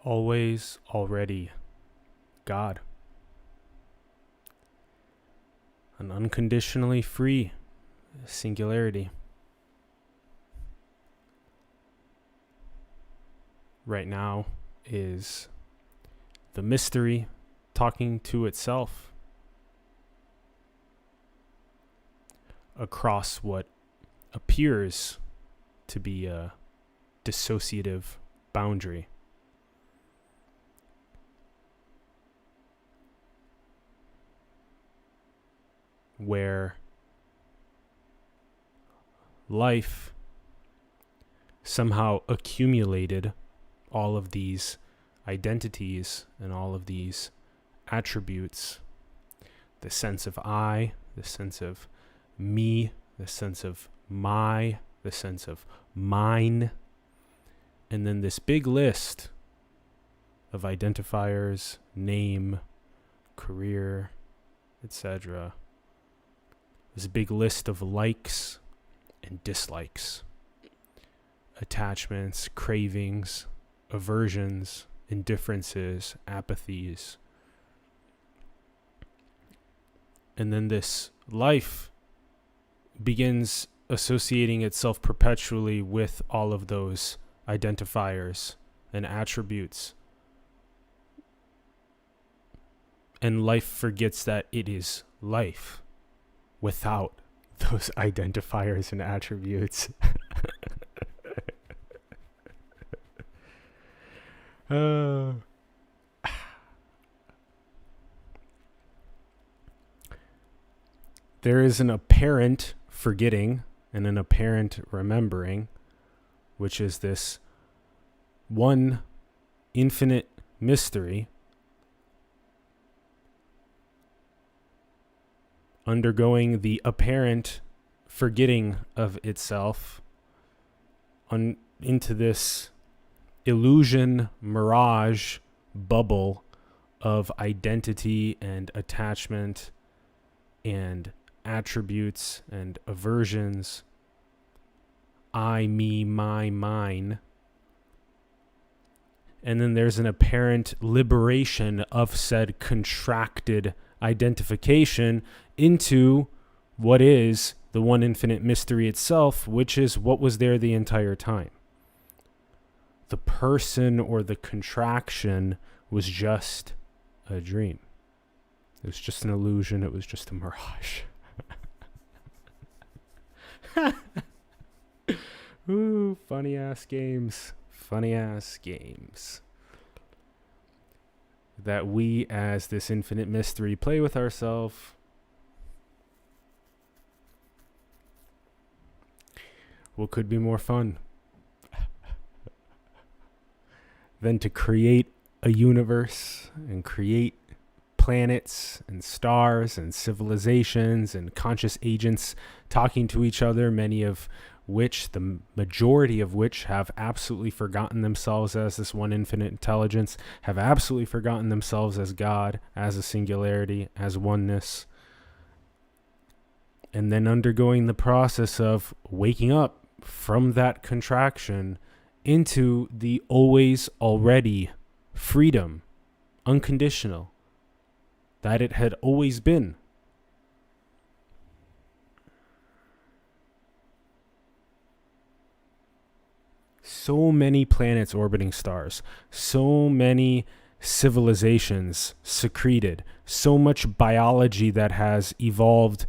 always, already, God. An unconditionally free singularity. Right now is the mystery talking to itself across what appears to be a dissociative boundary. Where life somehow accumulated all of these identities and all of these attributes, the sense of I, the sense of me, the sense of my, the sense of mine, and then this big list of identifiers, name, career, etc. This big list of likes and dislikes, attachments, cravings, aversions, indifferences, apathies. And then this life begins associating itself perpetually with all of those identifiers and attributes. And life forgets that it is life without those identifiers and attributes. There is an apparent forgetting and an apparent remembering, which is this one infinite mystery undergoing the apparent forgetting of itself into this illusion, mirage, bubble of identity and attachment and attributes and aversions, I, me, my, mine. And then there's an apparent liberation of said contracted identification into what is the one infinite mystery itself, which is what was there the entire time. The person or the contraction was just a dream. It was just an illusion. It was just a mirage. Ooh, funny ass games. Funny ass games that we as this infinite mystery play with ourselves. What could be more fun than to create a universe and create planets and stars and civilizations and conscious agents talking to each other, many of which, the majority of which, have absolutely forgotten themselves as this one infinite intelligence, have absolutely forgotten themselves as God, as a singularity, as oneness, and then undergoing the process of waking up from that contraction into the always already freedom, unconditional, that it had always been. So many planets orbiting stars, so many civilizations secreted, so much biology that has evolved,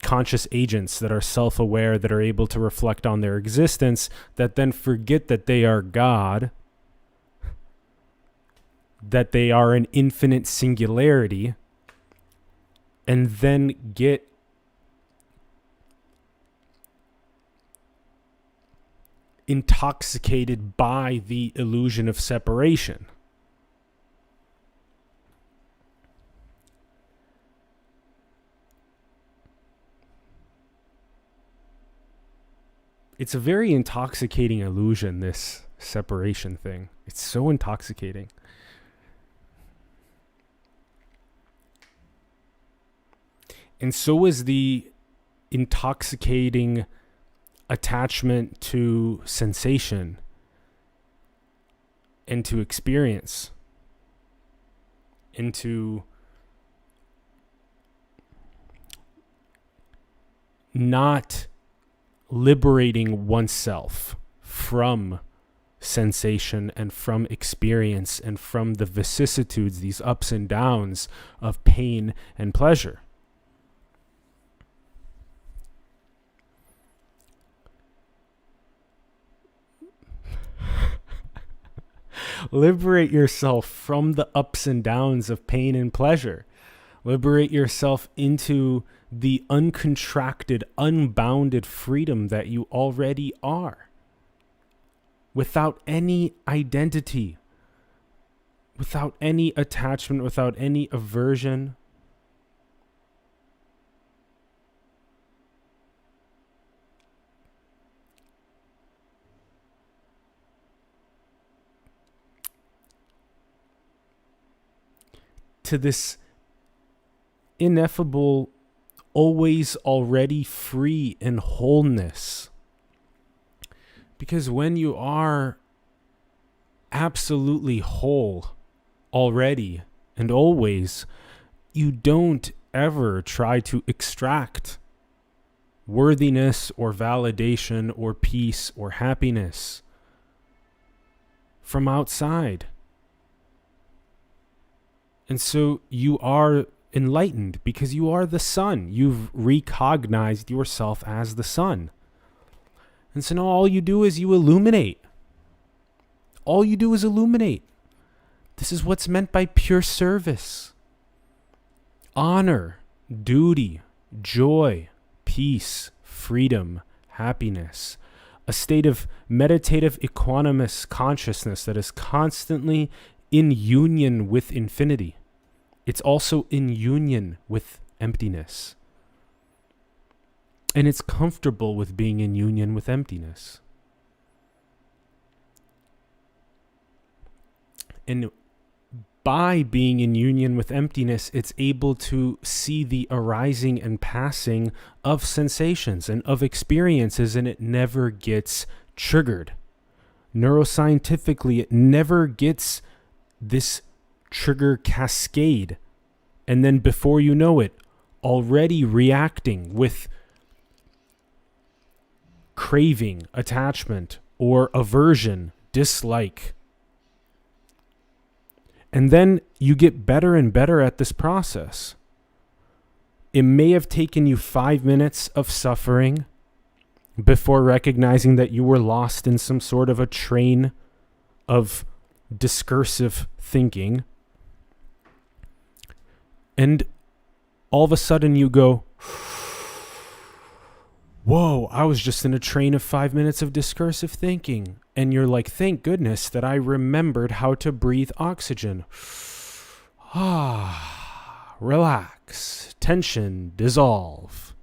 conscious agents that are self-aware, that are able to reflect on their existence, that then forget that they are God, that they are an infinite singularity, and then get intoxicated by the illusion of separation. It's a very intoxicating illusion, this separation thing. It's so intoxicating. And so is the intoxicating attachment to sensation and to experience, into not liberating oneself from sensation and from experience and from the vicissitudes, these ups and downs of pain and pleasure. Liberate yourself from the ups and downs of pain and pleasure. Liberate yourself into the uncontracted, unbounded freedom that you already are, without any identity, without any attachment, without any aversion. To this ineffable, always already free in wholeness. Because when you are absolutely whole already and always, you don't ever try to extract worthiness or validation or peace or happiness from outside. And so you are enlightened because you are the sun. You've recognized yourself as the sun. And so now all you do is you illuminate. All you do is illuminate. This is what's meant by pure service. Honor, duty, joy, peace, freedom, happiness. A state of meditative equanimous consciousness that is constantly in union with infinity. It's also in union with emptiness. And it's comfortable with being in union with emptiness. And by being in union with emptiness, it's able to see the arising and passing of sensations and of experiences, and it never gets triggered. Neuroscientifically, it never gets this trigger cascade, and then before you know it, already reacting with craving, attachment, or aversion, dislike. And then you get better and better at this process. It may have taken you 5 minutes of suffering before recognizing that you were lost in some sort of a train of discursive thinking. And all of a sudden you go, whoa, I was just in a train of 5 minutes of discursive thinking. And you're like, thank goodness that I remembered how to breathe oxygen. Relax, tension, dissolve.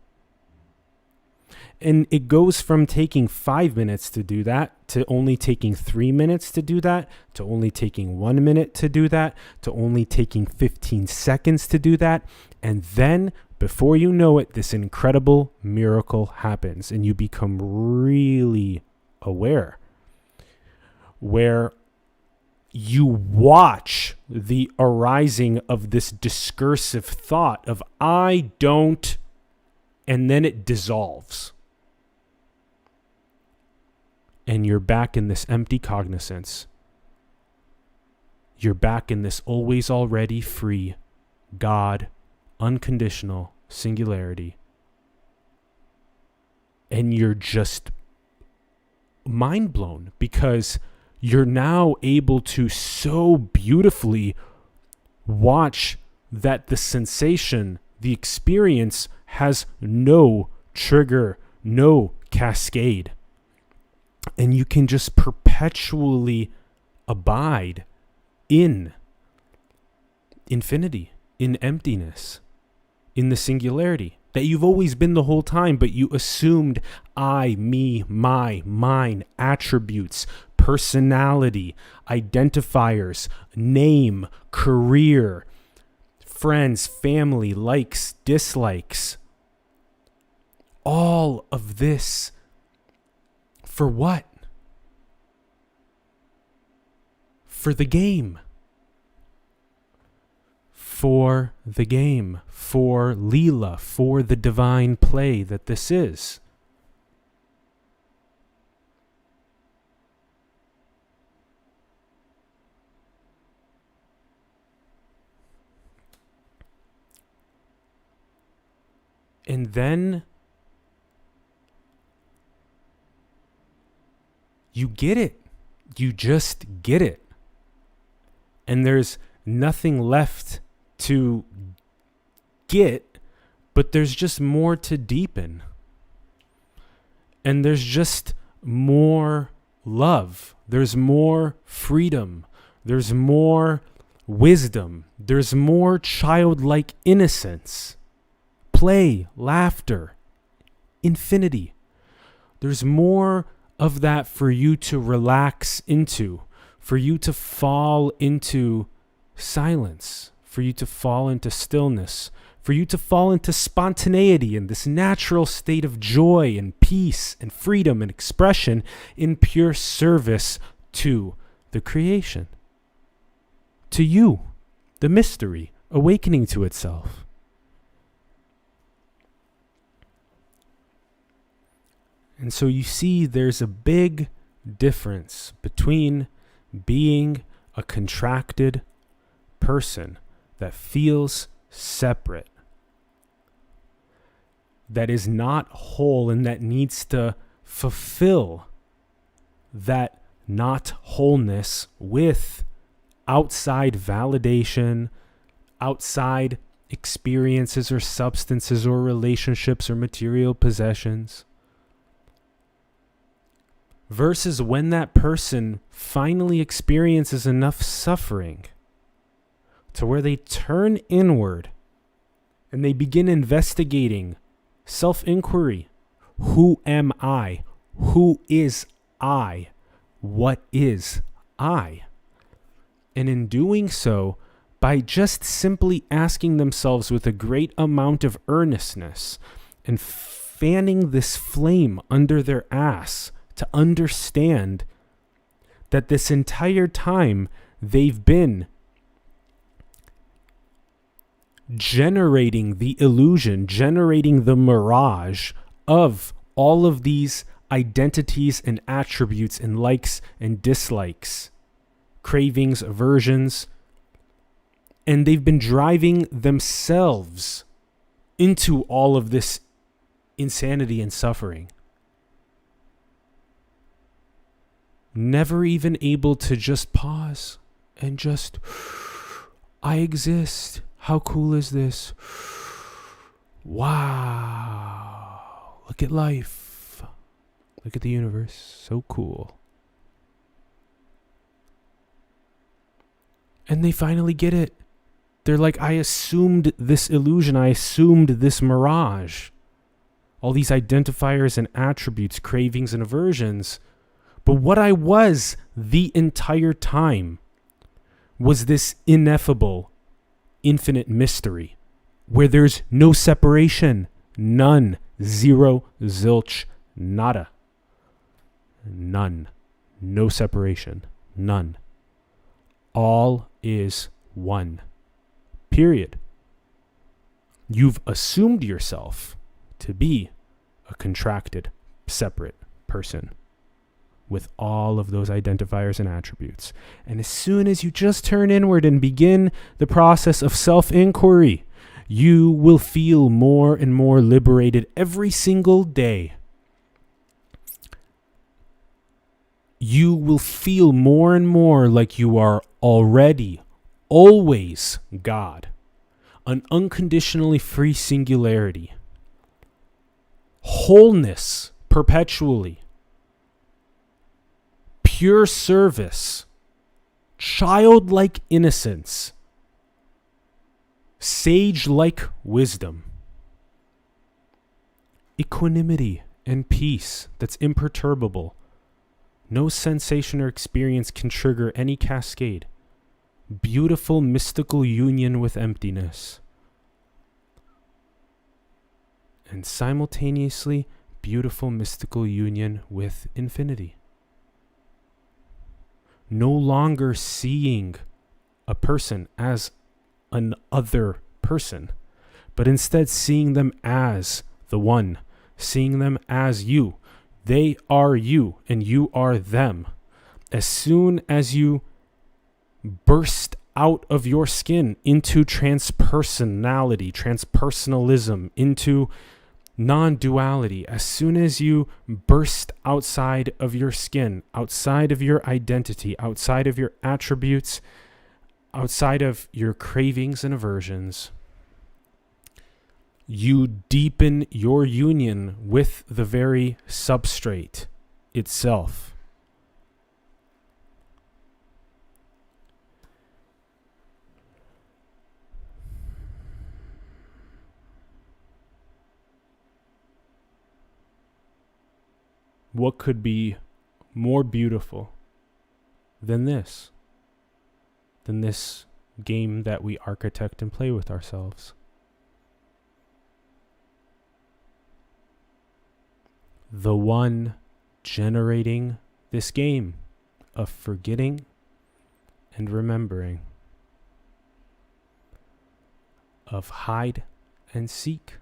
And it goes from taking 5 minutes to do that, to only taking 3 minutes to do that, to only taking 1 minute to do that, to only taking 15 seconds to do that. And then, before you know it, this incredible miracle happens, and you become really aware, where you watch the arising of this discursive thought of I don't, and then it dissolves. And you're back in this empty cognizance. You're back in this always already free God, unconditional singularity. And you're just mind blown because you're now able to so beautifully watch that the sensation, the experience has no trigger, no cascade. And you can just perpetually abide in infinity, in emptiness, in the singularity that you've always been the whole time, but you assumed I, me, my, mine, attributes, personality, identifiers, name, career, friends, family, likes, dislikes. All of this. For what? for the game. For the game, for Leela, for the divine play that this is. And then you get it. You just get it. And there's nothing left to get, but there's just more to deepen. And there's just more love. There's more freedom. There's more wisdom. There's more childlike innocence, play, laughter, infinity. There's more of that for you to relax into, for you to fall into silence, for you to fall into stillness, for you to fall into spontaneity and this natural state of joy and peace and freedom and expression in pure service to the creation, to you, the mystery, awakening to itself. And so you see there's a big difference between being a contracted person that feels separate, that is not whole, and that needs to fulfill that not wholeness with outside validation, outside experiences or substances or relationships or material possessions. Versus when that person finally experiences enough suffering to where they turn inward and they begin investigating self-inquiry. Who am I? Who is I? What is I? And in doing so, by just simply asking themselves with a great amount of earnestness and fanning this flame under their ass to understand that this entire time they've been generating the illusion, generating the mirage of all of these identities and attributes and likes and dislikes, cravings, aversions, and they've been driving themselves into all of this insanity and suffering. Never even able to just pause and just, I exist. How cool is this? Wow. Look at life. Look at the universe. So cool. And they finally get it. They're like, I assumed this illusion. I assumed this mirage. All these identifiers and attributes, cravings and aversions. But what I was the entire time was this ineffable, infinite mystery where there's no separation, none, zero, zilch, nada. None. No separation. None. All is one. Period. You've assumed yourself to be a contracted, separate person with all of those identifiers and attributes. And as soon as you just turn inward and begin the process of self-inquiry, you will feel more and more liberated every single day. You will feel more and more like you are already, always God. An unconditionally free singularity. Wholeness perpetually. Pure service, childlike innocence, sage-like wisdom, equanimity and peace that's imperturbable. No sensation or experience can trigger any cascade. Beautiful mystical union with emptiness. And simultaneously, beautiful mystical union with infinity. no longer seeing a person as an other person, but instead seeing them as the one, seeing them as you. They are you and you are them. As soon as you burst out of your skin into transpersonality, transpersonalism, into non-duality, as soon as you burst outside of your skin, outside of your identity, outside of your attributes, outside of your cravings and aversions, you deepen your union with the very substrate itself. What could be more beautiful than this? Than this game that we architect and play with ourselves? The one generating this game of forgetting and remembering, of hide and seek.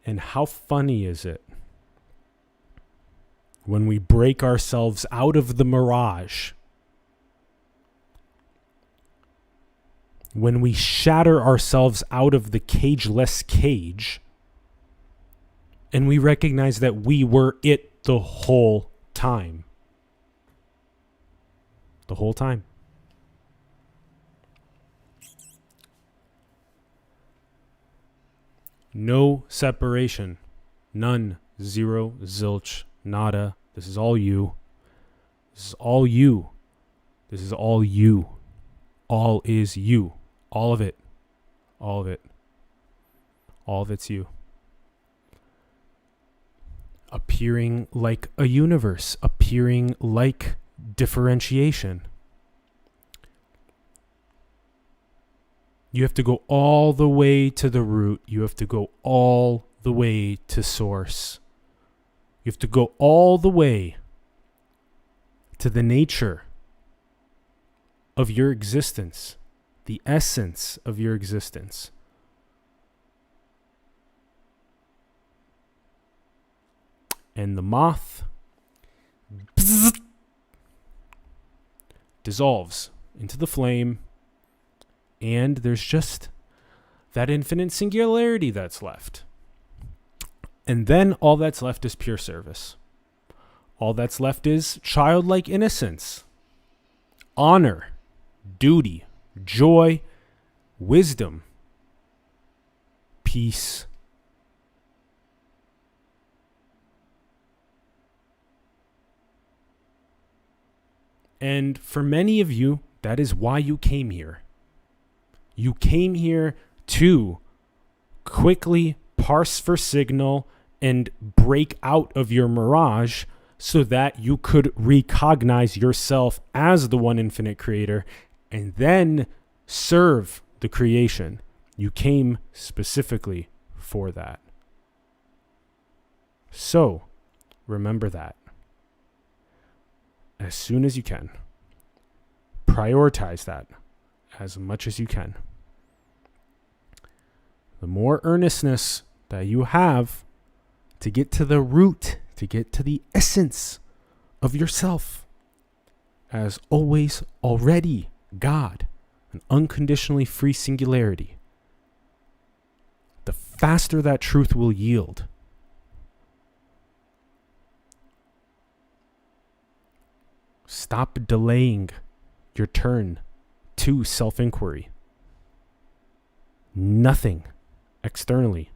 And how funny is it when we break ourselves out of the mirage, when we shatter ourselves out of the cageless cage, and we recognize that we were it the whole time. The whole time. No separation. None. Zero. Zilch. Nada. This is all you. This is all you. This is all you. All is you. All of it. All of it. All of it's you. Appearing like a universe. Appearing like differentiation. You have to go all the way to the root. You have to go all the way to source. You have to go all the way to the nature of your existence, the essence of your existence. And the moth dissolves into the flame. And there's just that infinite singularity that's left. And then all that's left is pure service. All that's left is childlike innocence, honor, duty, joy, wisdom, peace. And for many of you, that is why you came here. You came here to quickly parse for signal and break out of your mirage so that you could recognize yourself as the one infinite creator and then serve the creation. You came specifically for that. So, remember that. As soon as you can. Prioritize that as much as you can. The more earnestness that you have to get to the root, to get to the essence of yourself, as always, already God, an unconditionally free singularity, the faster that truth will yield. Stop delaying your turn to self-inquiry. Nothing externally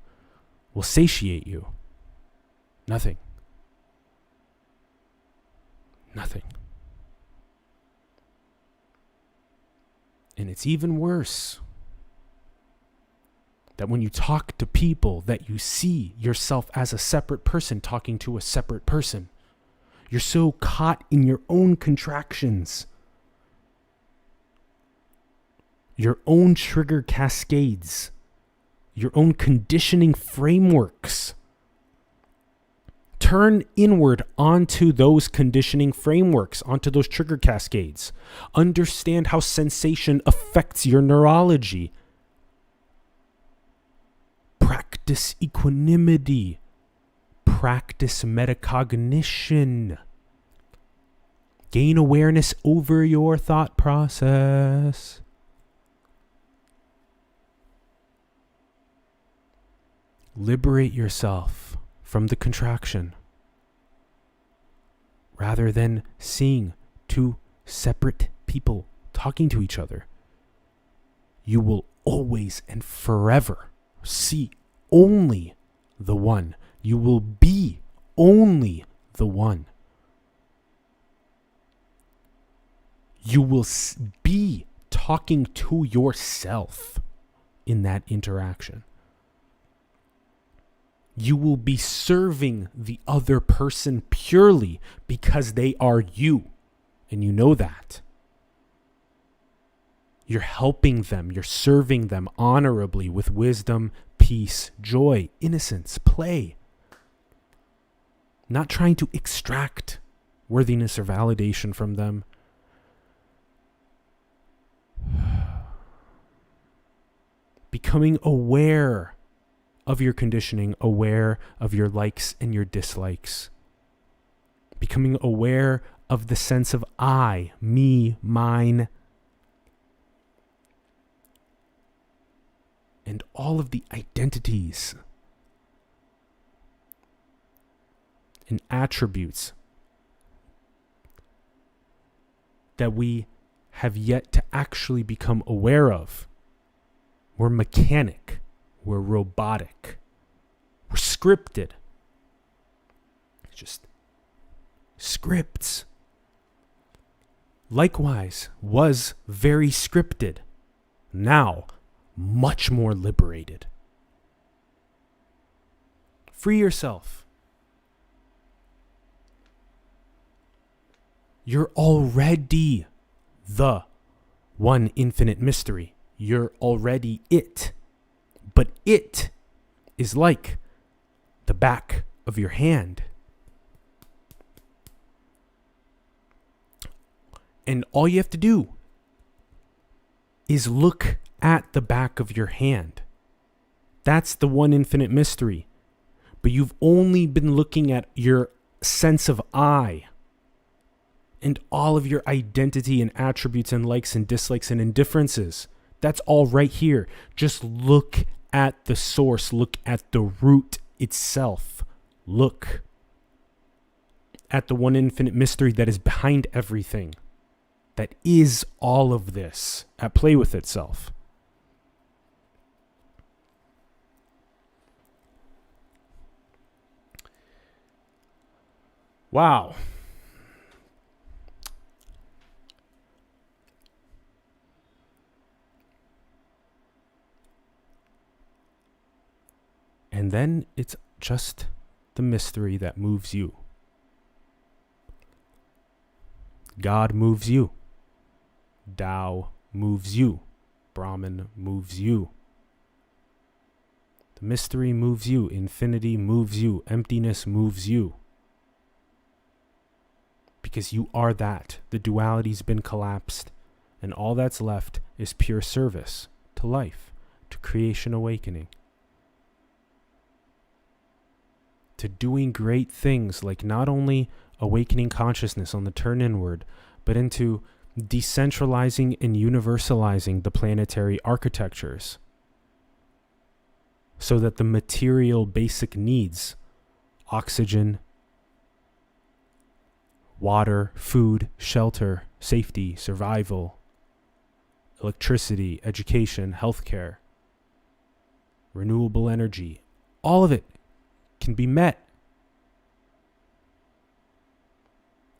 will satiate you. Nothing. Nothing. And it's even worse that when you talk to people that you see yourself as a separate person talking to a separate person. You're so caught in your own contractions, your own trigger cascades, your own conditioning frameworks. Turn inward onto those conditioning frameworks, onto those trigger cascades. Understand how sensation affects your neurology. Practice equanimity. Practice metacognition. Gain awareness over your thought process. Liberate yourself from the contraction rather than seeing two separate people talking to each other. You will always and forever see only the one. You will be only the one. You will be talking to yourself in that interaction. You will be serving the other person purely because they are you, and you know that. You're helping them, you're serving them honorably with wisdom, peace, joy, innocence, play. Not trying to extract worthiness or validation from them. Becoming aware of your conditioning, aware of your likes and your dislikes. Becoming aware of the sense of I, me, mine, and all of the identities and attributes that we have yet to actually become aware of. We're mechanic. We're robotic. We're scripted. It's just scripts. Likewise, was very scripted. Now, much more liberated. Free yourself. You're already the one infinite mystery. You're already it. But it is like the back of your hand. And all you have to do is look at the back of your hand. That's the one infinite mystery. But you've only been looking at your sense of I and all of your identity and attributes and likes and dislikes and indifferences. That's all right here. Just look at the source. Look at the root itself. Look at the one infinite mystery that is behind everything. That is all of this at play with itself. Wow. And then it's just the mystery that moves you. God moves you. Tao moves you. Brahman moves you. The mystery moves you. Infinity moves you. Emptiness moves you. Because you are that. The duality's been collapsed. And all that's left is pure service to life, to creation awakening. To doing great things like not only awakening consciousness on the turn inward, but into decentralizing and universalizing the planetary architectures so that the material basic needs, oxygen, water, food, shelter, safety, survival, electricity, education, healthcare, renewable energy, all of it can be met.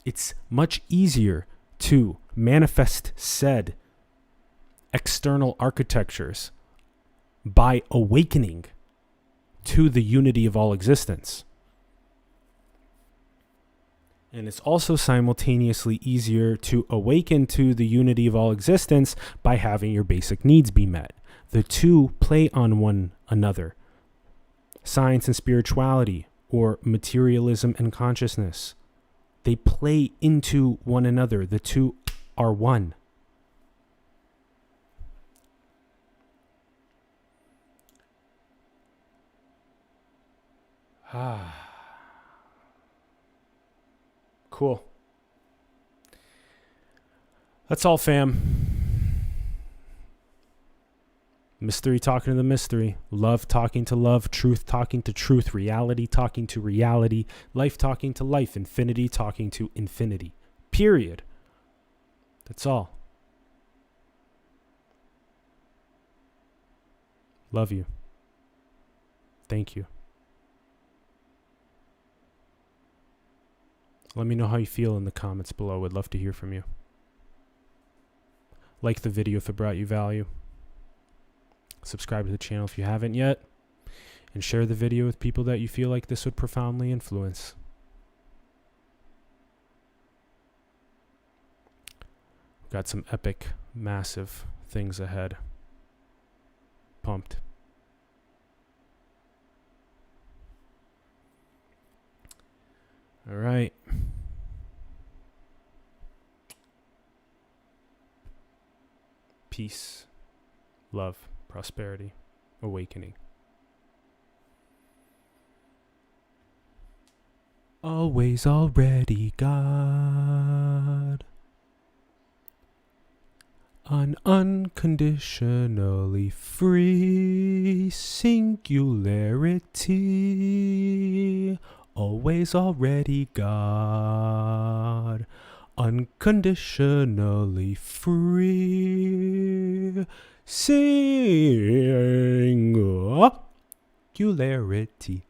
It's much easier to manifest said external architectures by awakening to the unity of all existence. And it's also simultaneously easier to awaken to the unity of all existence by having your basic needs be met. The two play on one another. Science and spirituality, or materialism and consciousness, they play into one another. The two are one. Cool. That's all, fam. Mystery talking to the mystery. Love talking to love. Truth talking to truth. Reality talking to reality. Life talking to life. Infinity talking to infinity. Period. That's all. Love you. Thank you. Let me know how you feel in the comments below. Would love to hear from you. Like the video if it brought you value. Subscribe to the channel if you haven't yet. And share the video with people that you feel like this would profoundly influence. Got some epic, massive things ahead. Pumped. All right. Peace, love, prosperity, awakening. Always, already, God. Unconditionally free. Singularity. Always, already, God. Unconditionally free. Singularity.